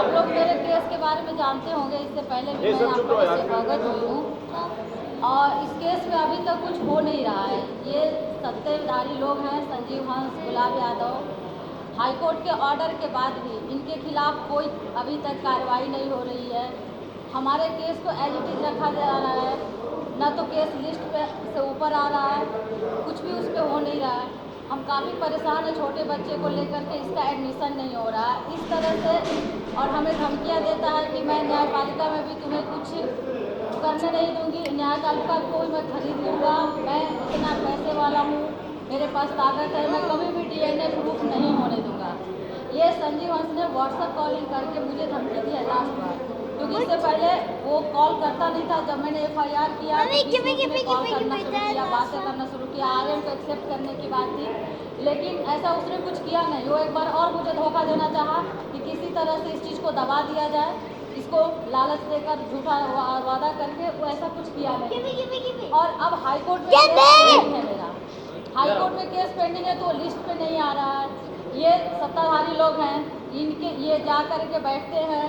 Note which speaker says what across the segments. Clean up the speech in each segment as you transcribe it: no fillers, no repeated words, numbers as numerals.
Speaker 1: आप लोग मेरे केस के बारे में जानते होंगे, इससे पहले भी मैं आप लोगों से अवगत हुई हूँ और इस केस में अभी तक कुछ हो नहीं रहा है। ये सत्ताधारी लोग हैं, संजीव हंस, गुलाब यादव, हाईकोर्ट के ऑर्डर के बाद भी इनके खिलाफ कोई अभी तक कार्रवाई नहीं हो रही है। हमारे केस को एज इट इज रखा जा रहा है, न तो केस लिस्ट पे से ऊपर आ रहा है, कुछ भी उस पर हो नहीं रहा है। हम काफ़ी परेशान हैं, छोटे बच्चे को लेकर के इसका एडमिशन नहीं हो रहा है इस तरह से, और हमें धमकियां देता है कि मैं न्यायपालिका में भी तुम्हें कुछ करने नहीं दूंगी, न्यायपालिका को भी मैं खरीद लूँगा, मैं इतना पैसे वाला हूँ, मेरे पास ताकत है, मैं कभी भी डीएनए प्रूफ नहीं होने दूंगा। ये संजीव हंस ने व्हाट्सएप कॉलिंग करके मुझे धमकी दिया लास्ट बार, क्योंकि इससे पहले वो कॉल करता नहीं था। जब मैंने FIR किया कॉल करना शुरू किया, बातें करना शुरू किया, RM को एक्सेप्ट करने की बात थी, लेकिन ऐसा उसने कुछ किया नहीं। वो एक बार और मुझे धोखा देना चाहा कि किसी तरह से इस चीज़ को दबा दिया जाए, इसको लालच देकर झूठा वादा करके, वो ऐसा कुछ किया नहीं। और अब हाईकोर्ट में केस पेंडिंग है मेरा, हाईकोर्ट में केस पेंडिंग है, तो लिस्ट पे नहीं आ रहा है। ये सत्ताधारी लोग हैं, इनके ये जा कर के बैठते हैं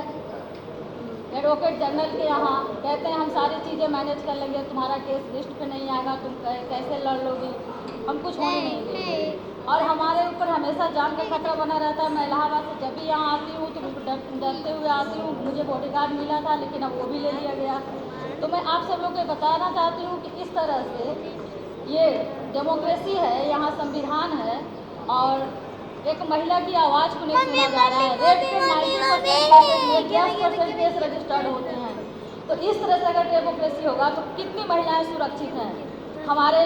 Speaker 1: एडवोकेट जनरल के यहाँ, कहते हैं हम सारी चीज़ें मैनेज कर लेंगे, तुम्हारा केस लिस्ट पे नहीं आएगा, तुम कैसे लड़ लोगी, हम कुछ होने नहीं देंगे। और हमारे ऊपर हमेशा जान का खतरा बना रहता है। मैं इलाहाबाद से जब भी यहाँ आती हूँ तो डरते हुए आती हूँ। मुझे बॉडीगार्ड मिला था, लेकिन अब वो भी ले लिया गया। तो मैं आप सब लोग को बताना चाहती हूँ कि इस तरह से ये डेमोक्रेसी है, यहाँ संविधान है, और एक महिला की आवाज़ को नहीं सुना जा रहा है। रेप के 90% केस रजिस्टर्ड होते हैं। तो इस तरह से अगर डेमोक्रेसी होगा तो कितनी महिलाएं सुरक्षित हैं। हमारे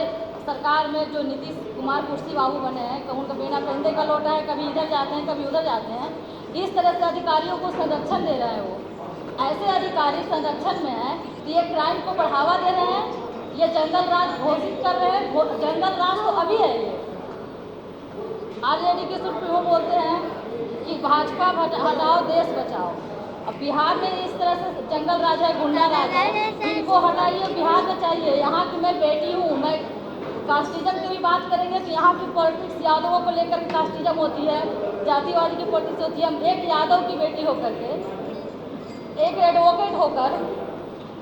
Speaker 1: सरकार में जो नीतीश कुमार कुर्सी बाबू बने हैं, उनका बिना पहनने का लोटा है, कभी इधर जाते हैं कभी उधर जाते हैं। इस तरह से अधिकारियों को संरक्षण दे रहे हैं। वो ऐसे अधिकारी संरक्षण में है कि ये क्राइम को बढ़ावा दे रहे हैं, ये जंगल राज घोषित कर रहे हैं। जंगल राज तो अभी है। ये RJD के सुप्रीमो बोलते हैं कि भाजपा हटाओ देश बचाओ। अब बिहार में इस तरह से जंगल राज है, गुंडा राज है, इनको हटाइए। बिहार में चाहिए, यहाँ की मैं बेटी हूँ। मैं कास्टिज्म की भी बात करेंगे तो यहाँ की पॉलिटिक्स यादवों को लेकर के कास्टिज्म होती है, जातिवाद की पॉलिटिक्स होती है। हम एक यादव की बेटी होकर के, एक एडवोकेट होकर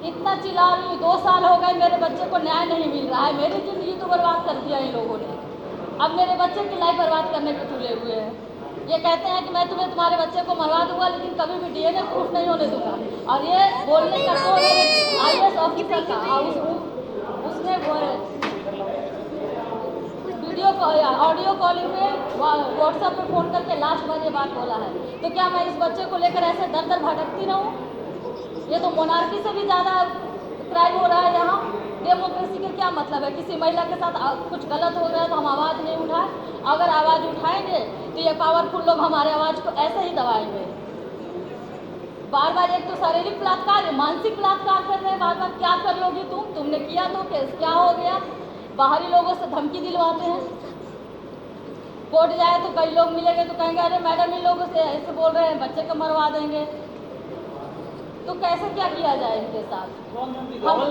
Speaker 1: इतना चिल्ला रही हूँ। 2 साल हो गए, मेरे बच्चे को न्याय नहीं मिल रहा है। मेरी ज़िंदगी तो बर्बाद कर दिया इन लोगों ने, अब मेरे बच्चे की लाइफ बर्बाद करने पे तुले हुए हैं। ये कहते हैं कि मैं तुम्हारे बच्चे को मरवा दूंगा, लेकिन कभी भी डीएनए प्रूफ नहीं होने दूंगा। और ये बोलने का तो IAS ऑफिसर का उसने वीडियो ऑडियो कॉलिंग में व्हाट्सएप पे फ़ोन करके लास्ट बार ये बात बोला है। तो क्या मैं इस बच्चे को लेकर ऐसे दर दर भटकती रहूँ? ये तो मोनार्की से भी ज़्यादा क्राइम हो रहा है यहाँ। डेमोक्रेसी का क्या मतलब है? किसी महिला के साथ कुछ गलत हो रहा है तो हम आवाज़ नहीं उठाएं? अगर आवाज़ उठाएंगे तो ये पावरफुल लोग हमारे आवाज़ को ऐसे ही दबाएंगे। बार बार एक तो शारीरिक बलात्कार, मानसिक बलात्कार कर रहे हैं बार बार। क्या कर लोगी तुमने किया तो केस क्या हो गया? बाहरी लोगों से धमकी दिलवाते हैं। कोर्ट जाए तो कई लोग मिलेंगे तो कहेंगे अरे मैडम इन लोगों से ऐसे बोल रहे हैं, बच्चे को मरवा देंगे। तो कैसे क्या किया जाए इनके साथ? हम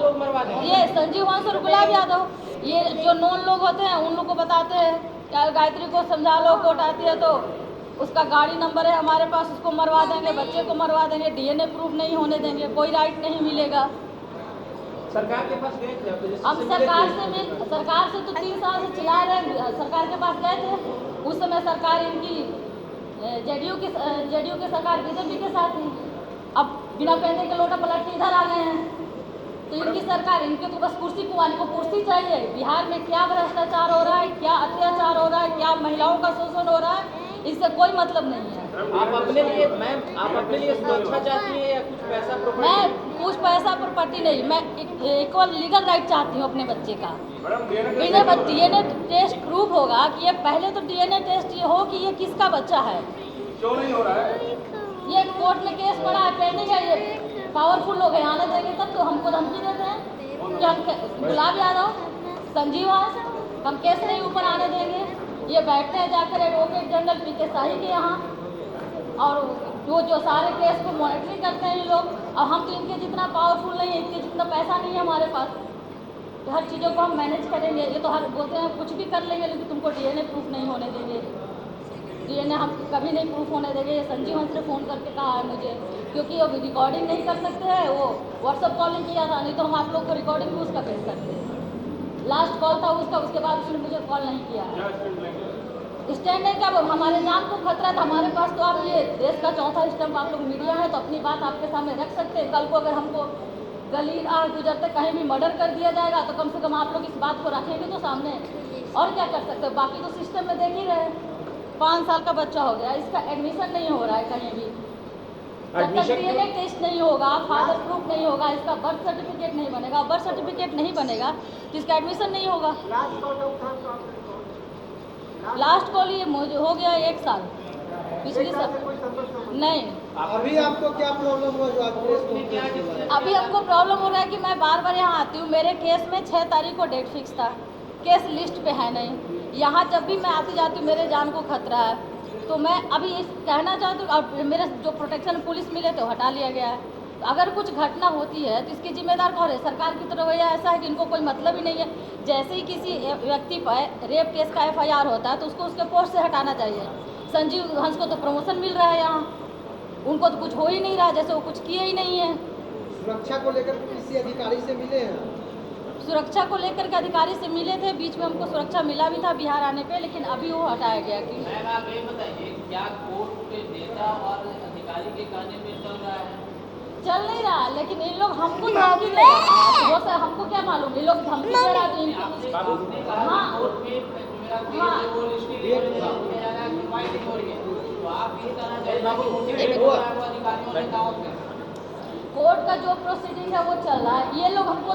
Speaker 1: लोग मरवा देंगे। ये संजीव हंस और गुलाब यादव, ये जो नॉन लोग होते हैं उन लोग को बताते हैं क्या गायत्री को समझा लो, कोर्ट आती है तो उसका गाड़ी नंबर है हमारे पास, उसको मरवा देंगे, बच्चे को मरवा देंगे, डीएनए प्रूफ नहीं होने देंगे, कोई राइट नहीं मिलेगा।
Speaker 2: सरकार के पास गए थे?
Speaker 1: हम सरकार से तो 3 साल से चिल्ला रहे हैं। सरकार के पास गए थे, उस समय सरकार इनकी जेडीयू की सरकार बीजेपी के साथ थी। अब बिना पहनने के लोटा पलट के इधर आ गए हैं। तो इनकी सरकार, इनके तो बस कुर्सी कुमारी को कुर्सी चाहिए। बिहार में क्या भ्रष्टाचार हो रहा है, क्या अत्याचार हो रहा है, क्या महिलाओं का शोषण हो रहा है, इससे कोई मतलब नहीं है।
Speaker 2: आप अपने लिए सुरक्षा चाहती हैं या कुछ पैसा प्रॉपर्टी?
Speaker 1: मैं कुछ पैसा प्रॉपर्टी नहीं, मैं इक्वल लीगल राइट चाहती हूँ अपने बच्चे का। इन्हें डीएनए टेस्ट प्रूफ होगा कि ये पहले तो डीएनए टेस्ट ये हो कि ये किसका बच्चा है।
Speaker 2: क्यों नहीं हो रहा है?
Speaker 1: ये कोर्ट में केस पड़ा है, पेंडिंग है। ये पावरफुल लोग हैं, आने देंगे तब तो हमको धमकी देते हैं कि हम गुलाब यादव, संजीव हंस, हम केस नहीं ऊपर आने देंगे। ये बैठते हैं जाकर एडवोकेट जनरल PK शाही के यहाँ, और वो जो सारे केस को मॉनिटरिंग करते हैं ये लोग। और हम तो इनके जितना पावरफुल नहीं है, इनके जितना पैसा नहीं है हमारे पास, तो हर चीज़ों को हम मैनेज करेंगे। ये तो हर बोलते हैं कुछ भी कर लेंगे, लेकिन तुमको डीएनए प्रूफ नहीं होने देंगे। डीएनए हम कभी नहीं प्रूफ होने देंगे। ये संजीव हंस ने फ़ोन करके कहा है मुझे, क्योंकि वो रिकॉर्डिंग नहीं कर सकते हैं, वो व्हाट्सअप कॉलिंग किया था, नहीं तो हम आप लोग को रिकॉर्डिंग भी उसका भेज सकते हैं। लास्ट कॉल था उसका, उसके बाद उसने मुझे कॉल नहीं किया है। स्टैंड नहीं, क्या हमारे जान को खतरा था हमारे पास, तो आप ये देश का चौथा स्टैंप आप लोग मीडिया है तो अपनी बात आपके सामने रख सकते हैं। कल को अगर हमको गली गुजरते कहीं भी मर्डर कर दिया जाएगा तो कम से कम आप लोग इस बात को रखेंगे तो सामने, और क्या कर सकते हो। बाकी तो सिस्टम में देख ही रहे, 5 साल का बच्चा हो गया, इसका एडमिशन नहीं हो रहा है कहीं भी, जब तक डीएनए टेस्ट नहीं होगा, फादर प्रूफ नहीं होगा, इसका बर्थ सर्टिफिकेट नहीं बनेगा, बर्थ सर्टिफिकेट नहीं बनेगा तो इसका एडमिशन नहीं होगा। लास्ट कॉल ये हो गया 1 साल, पिछली साल नहीं।
Speaker 3: अभी आपको क्या प्रॉब्लम हुआ जो आप प्रेस कॉन्फ्रेंस में बुलाए?
Speaker 1: अभी हमको प्रॉब्लम हो रहा है कि मैं बार बार यहाँ आती हूँ, मेरे केस में 6 तारीख को डेट फिक्स था, केस लिस्ट पे है नहीं। यहाँ जब भी मैं आती जाती हूँ मेरे जान को खतरा है, तो मैं अभी इस कहना चाहती हूँ, और मेरे जो प्रोटेक्शन पुलिस मिले तो हटा लिया गया है। अगर कुछ घटना होती है तो इसकी जिम्मेदार कौन है? सरकार की तो रवैया ऐसा है कि इनको कोई मतलब ही नहीं है। जैसे ही किसी व्यक्ति पर रेप केस का FIR होता है तो उसको उसके पोस्ट से हटाना चाहिए। संजीव हंस को तो प्रमोशन मिल रहा है यहाँ, उनको तो कुछ हो ही नहीं रहा, जैसे वो कुछ किए ही नहीं है।
Speaker 3: सुरक्षा को लेकर किसी अधिकारी से मिले हैं?
Speaker 1: सुरक्षा को लेकर के अधिकारी से मिले थे, बीच में हमको सुरक्षा मिला भी था बिहार आने पे, लेकिन अभी वो हटाया गया। कि
Speaker 2: मैम आप ये बताइए, क्या कोर्ट के नेता और अधिकारी के कहने पे चल रहा है?
Speaker 1: चल नहीं रहा, लेकिन इन लोग हमको धमकी दे रहे हैं, वो सर हमको क्या मालूम, इन लोग धमकी दे रहा है तो इनको
Speaker 2: आपने कहा कि कोर्ट में मेरा केस है वो लिस्टेड किया जा रहा है, सुनवाई नहीं हो रही है, तो आप ये कहना चाहेंगे कि मोटिवेट हो रहा है वो अधिकारियों ने कहा उसमें?
Speaker 1: कोर्ट का जो प्रोसीडिंग है वो चल रहा है, ये लोग हमको